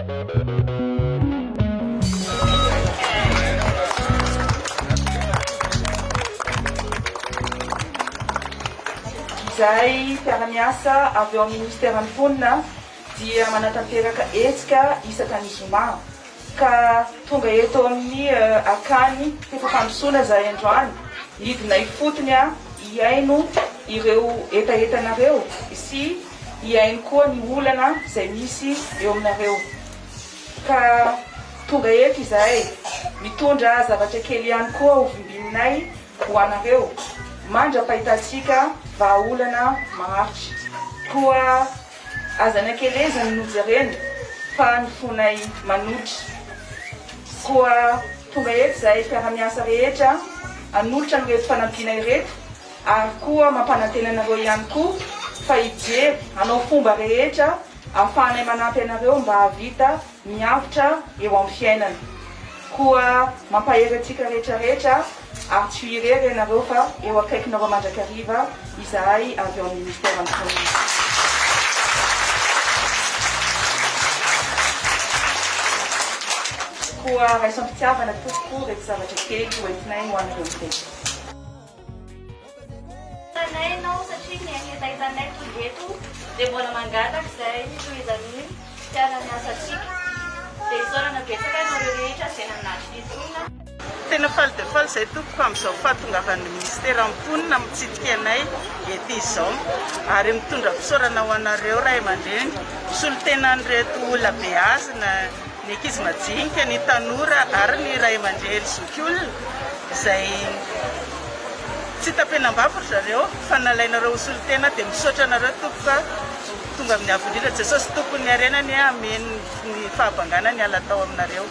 Izay mpiara-miasa avy eo amin'ny ministèran'ny mponina dia manatanteraka hetsika isakany zoma ka tonga eto amin'ny akany fefapandrosoana zahay androany hidina ifotony hiaino ireo etaetanareo sy hiaino koa ny olana izay misy eo aminareo ka tonga eto izahay mitondra zavatra kely ihany koa ho vimbininay ho anareo mandra-pahitatsika vahaolana maharitra koa azana kelezany nojereny fa ny fonay manotra koa tonga eto zahay mpiara-miasa rehetra anolotra nyreto fanampiana ireto ary koa mampanantena anareo ihany koa fa hijery hanao fomba rehetra ahafahanay manampy anareo mba havita miavotra eo amin'ny fiainana koa mampahery atsika rehetrarehetra ary tsy irery ianareo fa eo akaikinareo mandrakariva izahay avy eo amin'ny ministèran'ny mponina. Koa raisampitiavana tokoa reto zavatra kely hoentinay ho anareo teto. Tanay ianao satria ny ahitahitannay toy eto dia mbola mangataka izay tohizan'ny mpiara-miasa atsika dia isaorana betsaka ianareo rehetra izay nanatitra itonina. Tena faly dia faly izay tompoko amin'izao fahatongavan'ny ministèran'ny mponina mitsidika anay ety izao ary mitondra fisaorana ho anareo ray aman-dreny solotenan'ireto olona beazina ny ankizy majinika ny tanora ary ny ray aman-dreny zokiolona izay tsy tapenam-bavy ry zareo fa nalainareo ho solotena dia misaotra anareo tompoka tonga amin'ny avondrindra Jesosy tompony arenany ameny ny fahabanganany ala tao aminareo.